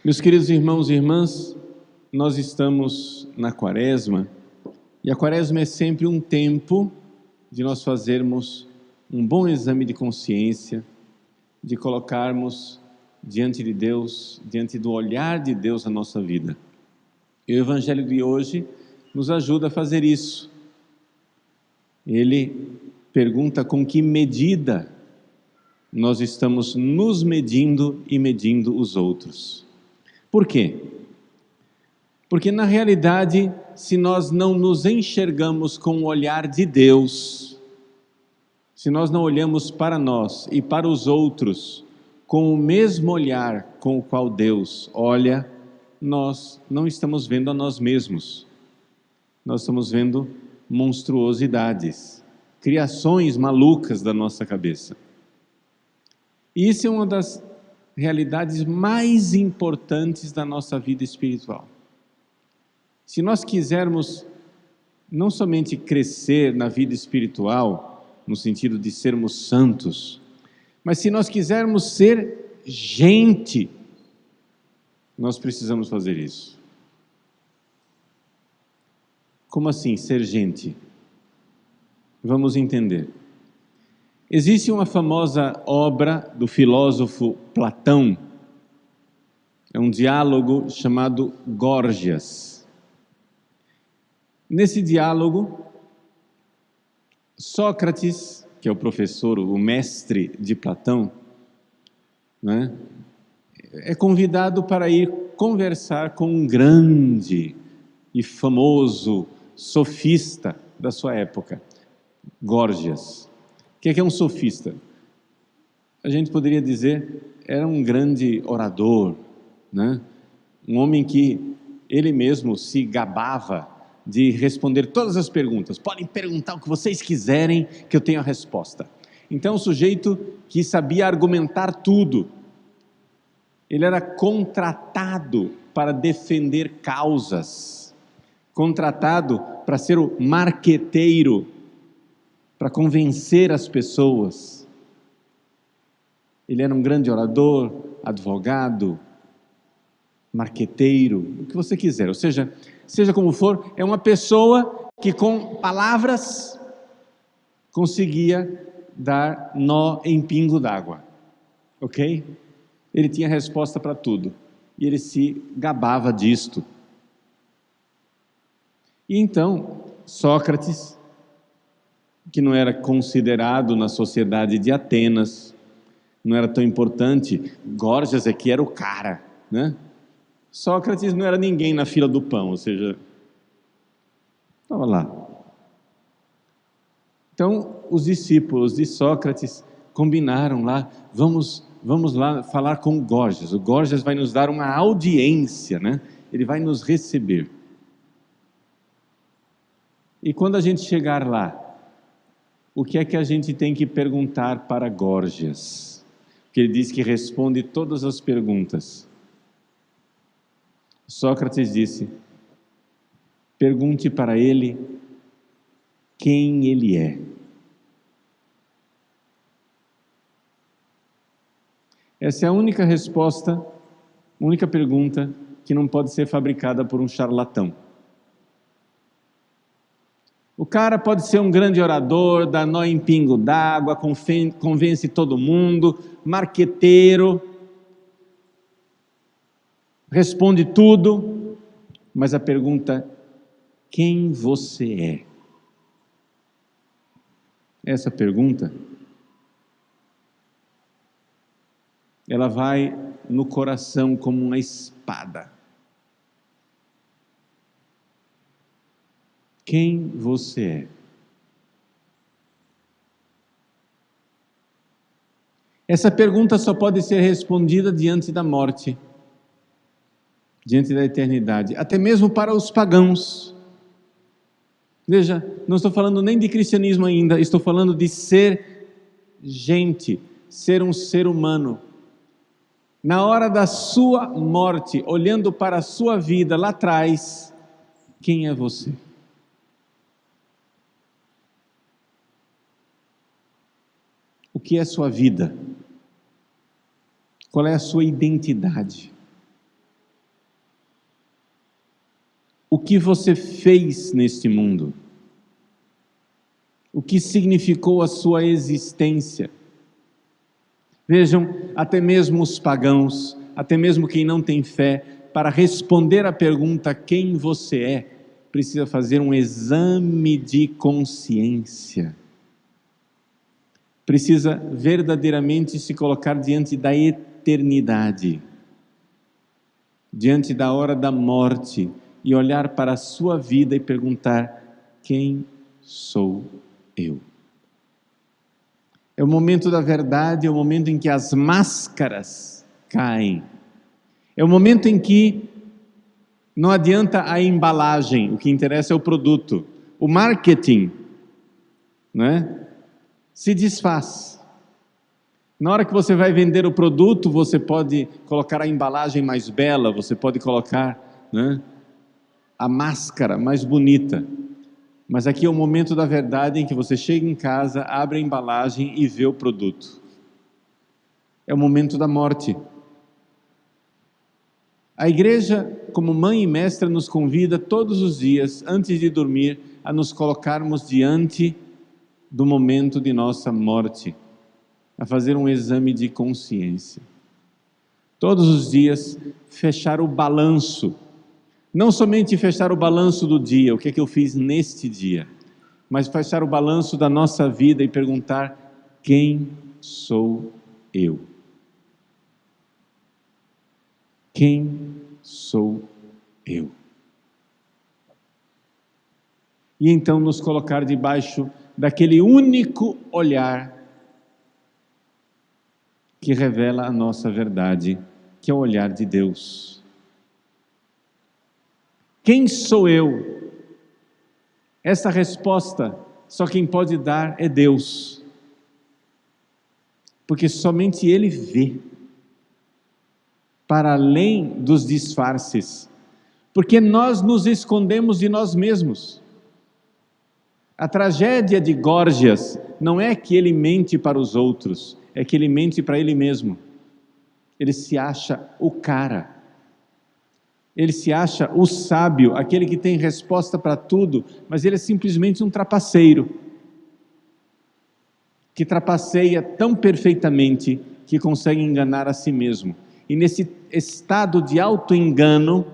Meus queridos irmãos e irmãs, nós estamos na Quaresma, e a Quaresma é sempre um tempo de nós fazermos um bom exame de consciência, de colocarmos diante de Deus, diante do olhar de Deus na nossa vida. E o Evangelho de hoje nos ajuda a fazer isso. Ele pergunta com que medida nós estamos nos medindo e medindo os outros. Por quê? Porque na realidade, se nós não nos enxergamos com o olhar de Deus, se nós não olhamos para nós e para os outros com o mesmo olhar com o qual Deus olha, nós não estamos vendo a nós mesmos. Nós estamos vendo monstruosidades, criações malucas da nossa cabeça. E isso é uma das realidades mais importantes da nossa vida espiritual. Se nós quisermos não somente crescer na vida espiritual, no sentido de sermos santos, mas se nós quisermos ser gente, nós precisamos fazer isso. Como assim ser gente? Vamos entender. Existe uma famosa obra do filósofo Platão, é um diálogo chamado Górgias. Nesse diálogo, Sócrates, que é o professor, o mestre de Platão, né, é convidado para ir conversar com um grande e famoso sofista da sua época, Górgias. O que é um sofista? A gente poderia dizer, era um grande orador, né? Um homem que ele mesmo se gabava de responder todas as perguntas. Podem perguntar o que vocês quiserem, que eu tenho a resposta. Então, um sujeito que sabia argumentar tudo. Ele era contratado para defender causas, contratado para ser o marqueteiro, para convencer as pessoas. Ele era um grande orador, advogado, marqueteiro, o que você quiser. Ou seja como for, é uma pessoa que com palavras conseguia dar nó em pingo d'água. Ok? Ele tinha resposta para tudo. E ele se gabava disto. E então, Sócrates, que não era considerado na sociedade de Atenas, não era tão importante, Górgias aqui era o cara, né? Sócrates não era ninguém na fila do pão, ou seja, estava lá. Então, os discípulos de Sócrates combinaram lá, vamos lá falar com o Górgias. O Górgias vai nos dar uma audiência, né? Ele vai nos receber. E quando a gente chegar lá, o que é que a gente tem que perguntar para Górgias? Porque ele diz que responde todas as perguntas. Sócrates disse, pergunte para ele quem ele é. Essa é a única resposta, única pergunta que não pode ser fabricada por um charlatão. O cara pode ser um grande orador, dá nó em pingo d'água, convence todo mundo, marqueteiro, responde tudo, mas a pergunta, quem você é? Essa pergunta, ela vai no coração como uma espada. Quem você é? Essa pergunta só pode ser respondida diante da morte, diante da eternidade, até mesmo para os pagãos. Veja, não estou falando nem de cristianismo ainda, estou falando de ser gente, ser um ser humano. Na hora da sua morte, olhando para a sua vida lá atrás, quem é você? O que é sua vida? Qual é a sua identidade? o que você fez neste mundo, o que significou a sua existência. Vejam, até mesmo os pagãos, até mesmo quem não tem fé, para responder à pergunta quem você é, precisa fazer um exame de consciência. Precisa verdadeiramente se colocar diante da eternidade, diante da hora da morte, e olhar para a sua vida e perguntar: quem sou eu? É o momento da verdade, é o momento em que as máscaras caem. É o momento em que não adianta a embalagem, o que interessa é o produto. O marketing, né, se desfaz. Na hora que você vai vender o produto, você pode colocar a embalagem mais bela, você pode colocar, né, a máscara mais bonita. Mas aqui é o momento da verdade em que você chega em casa, abre a embalagem e vê o produto. É o momento da morte. A igreja, como mãe e mestra, nos convida todos os dias, antes de dormir, a nos colocarmos diante do momento de nossa morte, a fazer um exame de consciência. Todos os dias, fechar o balanço. Não somente fechar o balanço do dia, o que é que eu fiz neste dia, mas fechar o balanço da nossa vida e perguntar: quem sou eu? Quem sou eu? E então nos colocar debaixo daquele único olhar que revela a nossa verdade, que é o olhar de Deus. Quem sou eu? Essa resposta só quem pode dar é Deus, porque somente Ele vê para além dos disfarces, porque nós nos escondemos de nós mesmos. A tragédia de Górgias não é que ele mente para os outros, é que ele mente para ele mesmo. Ele se acha o cara. Ele se acha o sábio, aquele que tem resposta para tudo, mas ele é simplesmente um trapaceiro, que trapaceia tão perfeitamente que consegue enganar a si mesmo. E nesse estado de auto-engano,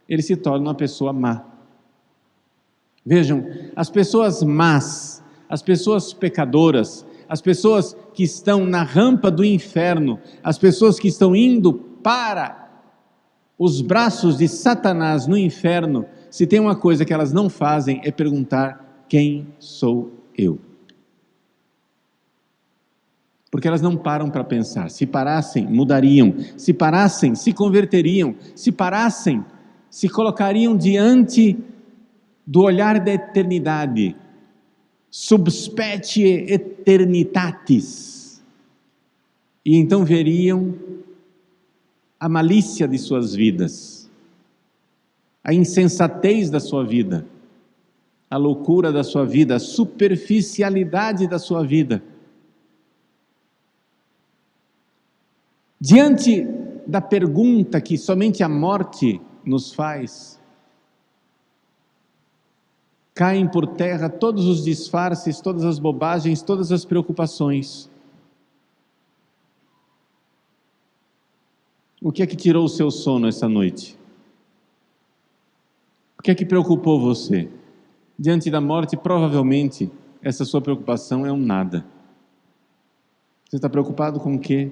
ele se torna uma pessoa má. Vejam, as pessoas más, as pessoas pecadoras, as pessoas que estão na rampa do inferno, as pessoas que estão indo para os braços de Satanás no inferno, se tem uma coisa que elas não fazem é perguntar: quem sou eu? Porque elas não param para pensar. Se parassem, mudariam. Se parassem, se converteriam. Se parassem, se colocariam diante do olhar da eternidade. Sub specie eternitatis. E então veriam a malícia de suas vidas, a insensatez da sua vida, a loucura da sua vida, a superficialidade da sua vida. Diante da pergunta que somente a morte nos faz, caem por terra todos os disfarces, todas as bobagens, todas as preocupações. O que é que tirou o seu sono essa noite? O que é que preocupou você? Diante da morte, provavelmente, essa sua preocupação é um nada. Você está preocupado com o quê?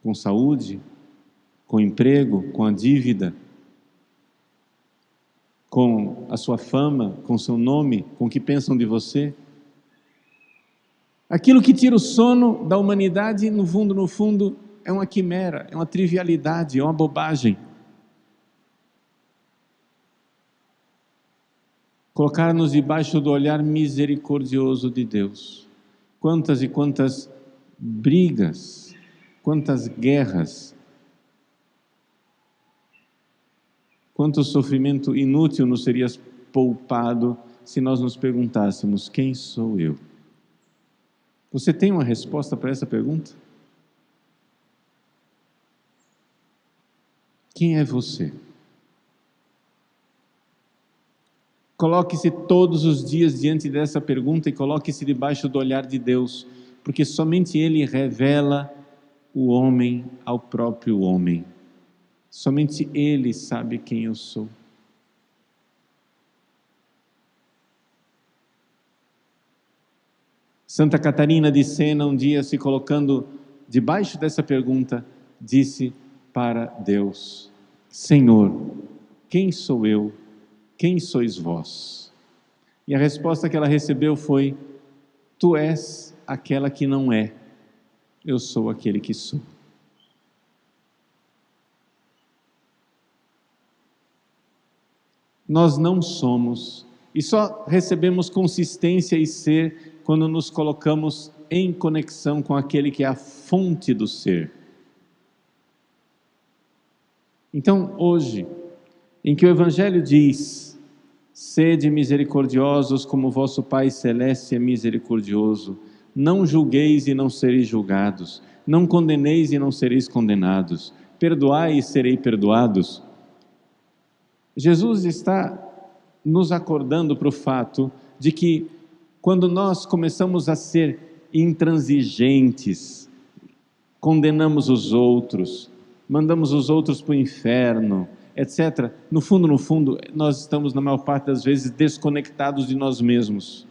Com saúde? Com emprego? Com a dívida? Com a sua fama? Com o seu nome? Com o que pensam de você? Aquilo que tira o sono da humanidade, no fundo, é uma quimera, é uma trivialidade, é uma bobagem. Colocar-nos debaixo do olhar misericordioso de Deus. Quantas e quantas brigas, quantas guerras, quanto sofrimento inútil nos seria poupado se nós nos perguntássemos: quem sou eu? Você tem uma resposta para essa pergunta? Quem é você? Coloque-se todos os dias diante dessa pergunta e coloque-se debaixo do olhar de Deus, porque somente Ele revela o homem ao próprio homem. Somente Ele sabe quem eu sou. Santa Catarina de Sena, um dia se colocando debaixo dessa pergunta, disse para Deus: Senhor, quem sou eu? Quem sois vós? E a resposta que ela recebeu foi: Tu és aquela que não é, eu sou aquele que sou. Nós não somos, e só recebemos consistência e ser quando nos colocamos em conexão com aquele que é a fonte do ser. Então, hoje, em que o Evangelho diz: sede misericordiosos como vosso Pai Celeste é misericordioso, não julgueis e não sereis julgados, não condeneis e não sereis condenados, perdoai e serei perdoados. Jesus está nos acordando para o fato de que quando nós começamos a ser intransigentes, condenamos os outros, mandamos os outros para o inferno, etc. No fundo, nós estamos, na maior parte das vezes, desconectados de nós mesmos.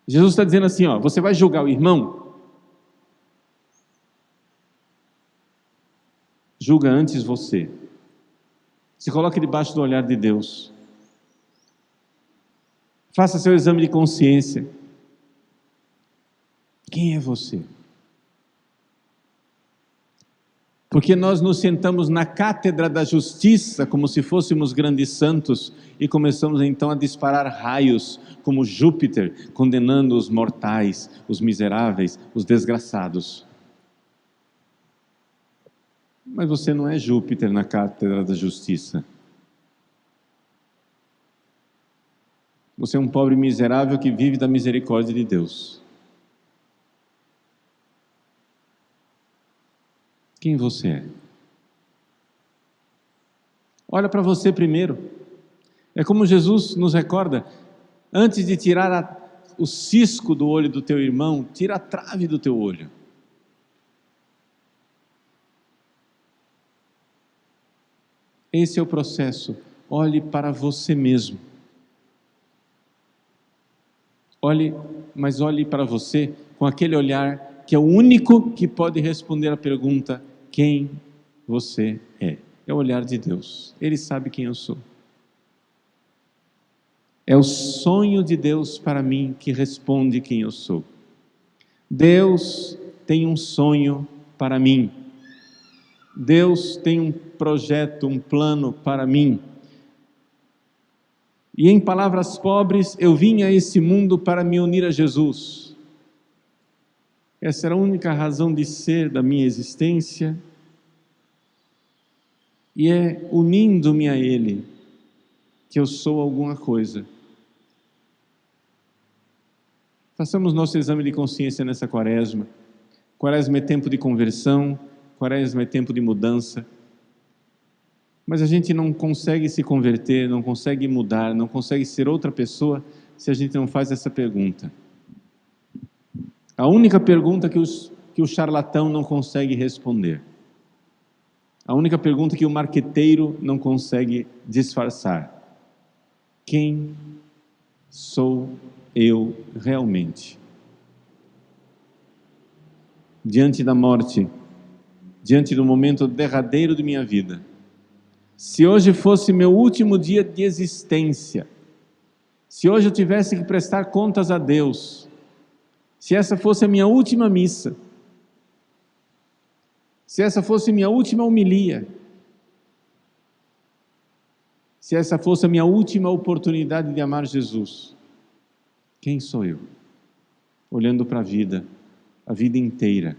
Jesus está dizendo assim, ó, você vai julgar o irmão? Julga antes você. Se coloque debaixo do olhar de Deus. Faça seu exame de consciência. Quem é você? Porque nós nos sentamos na cátedra da justiça como se fôssemos grandes santos e começamos então a disparar raios como Júpiter, condenando os mortais, os miseráveis, os desgraçados. Mas você não é Júpiter na cátedra da justiça. Você é um pobre miserável que vive da misericórdia de Deus. Quem você é? Olha para você primeiro. É como Jesus nos recorda, antes de tirar o cisco do olho do teu irmão, tira a trave do teu olho. Esse é o processo. Olhe para você mesmo. Mas olhe para você com aquele olhar que é o único que pode responder a pergunta: quem você é? É o olhar de Deus. Ele sabe quem eu sou. É o sonho de Deus para mim que responde quem eu sou. Deus tem um sonho para mim. Deus tem um projeto, um plano para mim. E em palavras pobres, eu vim a esse mundo para me unir a Jesus. Essa era a única razão de ser da minha existência. E é unindo-me a Ele que eu sou alguma coisa. Façamos nosso exame de consciência nessa quaresma. Quaresma é tempo de conversão, quaresma é tempo de mudança. Mas a gente não consegue se converter, não consegue mudar, não consegue ser outra pessoa se a gente não faz essa pergunta. A única pergunta que o charlatão não consegue responder. A única pergunta que o marqueteiro não consegue disfarçar. Quem sou eu realmente? Diante da morte, diante do momento derradeiro de minha vida, se hoje fosse meu último dia de existência, se hoje eu tivesse que prestar contas a Deus, se essa fosse a minha última missa, se essa fosse a minha última homilia, se essa fosse a minha última oportunidade de amar Jesus, quem sou eu? Olhando para a vida inteira,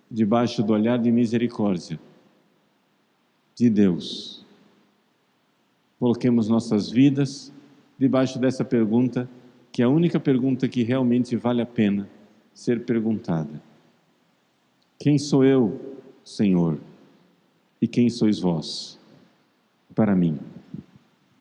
debaixo do olhar de misericórdia de Deus. Coloquemos nossas vidas debaixo dessa pergunta, que é a única pergunta que realmente vale a pena ser perguntada. Quem sou eu, Senhor? E quem sois vós para mim?